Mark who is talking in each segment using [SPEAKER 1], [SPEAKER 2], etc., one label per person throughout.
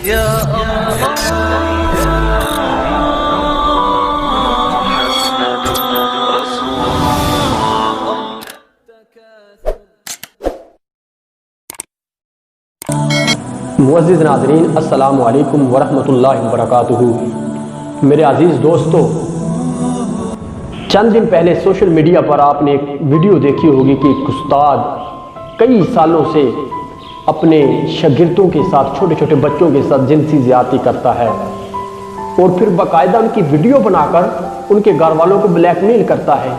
[SPEAKER 1] يا
[SPEAKER 2] معزز ناظرین، السلام علیکم ورحمۃ اللہ وبرکاتہ۔ میرے عزیز دوستو، چند دن پہلے سوشل میڈیا پر آپ نے ایک ویڈیو دیکھی ہوگی کہ ایک استاد کئی سالوں سے اپنے شاگردوں کے ساتھ، چھوٹے چھوٹے بچوں کے ساتھ جنسی زیادتی کرتا ہے اور پھر باقاعدہ ان کی ویڈیو بنا کر ان کے گھر والوں کو بلیک میل کرتا ہے۔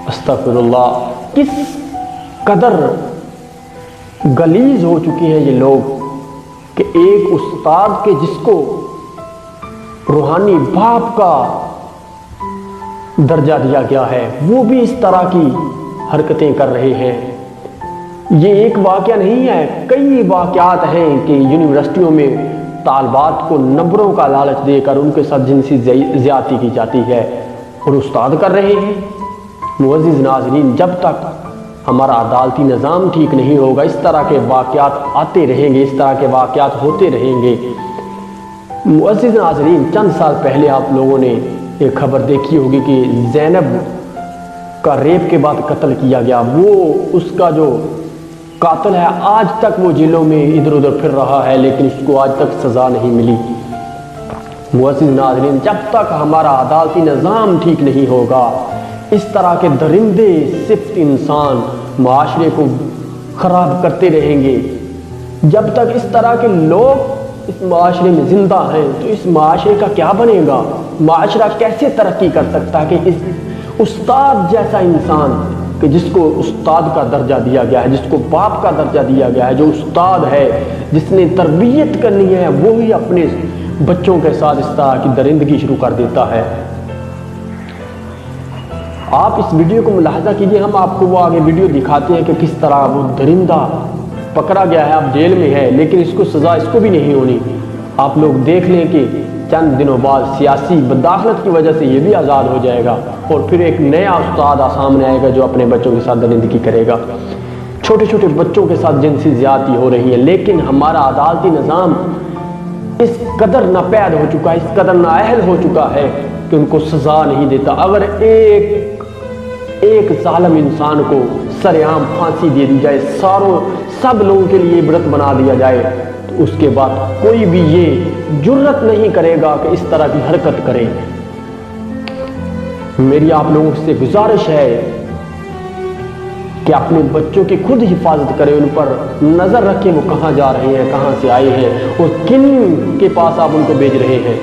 [SPEAKER 2] استغفر اللہ، کس قدر غلیظ ہو چکے ہیں یہ لوگ کہ ایک استاد کے جس کو روحانی باپ کا درجہ دیا گیا ہے، وہ بھی اس طرح کی حرکتیں کر رہے ہیں۔ یہ ایک واقعہ نہیں ہے، کئی واقعات ہیں کہ یونیورسٹیوں میں طالبات کو نمبروں کا لالچ دے کر ان کے ساتھ جنسی زیادتی کی جاتی ہے اور استاد کر رہے ہیں۔ معزز ناظرین، جب تک ہمارا عدالتی نظام ٹھیک نہیں ہوگا، اس طرح کے واقعات آتے رہیں گے، اس طرح کے واقعات ہوتے رہیں گے۔ معزز ناظرین، چند سال پہلے آپ لوگوں نے ایک خبر دیکھی ہوگی کہ زینب کا ریپ کے بعد قتل کیا گیا، وہ اس کا جو قاتل ہے آج تک وہ جیلوں میں ادھر ادھر پھر رہا ہے، لیکن اس کو آج تک سزا نہیں ملی۔ معزز ناظرین، جب تک ہمارا عدالتی نظام ٹھیک نہیں ہوگا، اس طرح کے درندے صفت انسان معاشرے کو خراب کرتے رہیں گے۔ جب تک اس طرح کے لوگ اس معاشرے میں زندہ ہیں تو اس معاشرے کا کیا بنے گا؟ معاشرہ کیسے ترقی کر سکتا ہے کہ اس استاد جیسا انسان کہ جس کو استاد کا درجہ دیا گیا ہے، جس کو باپ کا درجہ دیا گیا ہے، جو استاد ہے، جس نے تربیت کرنی ہے، وہی اپنے بچوں کے ساتھ اس طرح کی درندگی شروع کر دیتا ہے۔ آپ اس ویڈیو کو ملاحظہ کیجئے، ہم آپ کو وہ آگے ویڈیو دکھاتے ہیں کہ کس طرح وہ درندہ پکڑا گیا ہے، اب جیل میں ہے، لیکن اس کو سزا اس کو بھی نہیں ہونی۔ آپ لوگ دیکھ لیں کہ چند دنوں بعد سیاسی بداخلت کی وجہ سے یہ بھی آزاد ہو جائے گا اور پھر ایک نیا استاد سامنے آئے گا جو اپنے بچوں کے ساتھ درندگی کرے گا۔ چھوٹے چھوٹے بچوں کے ساتھ جنسی زیادتی ہو رہی ہے، لیکن ہمارا عدالتی نظام اس قدر ناپید ہو چکا ہے، اس قدر نااہل ہو چکا ہے کہ ان کو سزا نہیں دیتا۔ اگر ایک ظالم انسان کو سر عام پھانسی دے دی جائے، سب لوگوں کے لیے عبرت بنا دیا جائے، تو اس کے بعد کوئی بھی یہ جرت نہیں کرے گا کہ اس طرح کی حرکت کرے۔ میری آپ لوگوں سے گزارش ہے کہ اپنے بچوں کی خود حفاظت کریں، ان پر نظر رکھیں وہ کہاں جا رہے ہیں، کہاں سے آئے ہیں اور کن کے پاس آپ ان کو بھیج رہے ہیں۔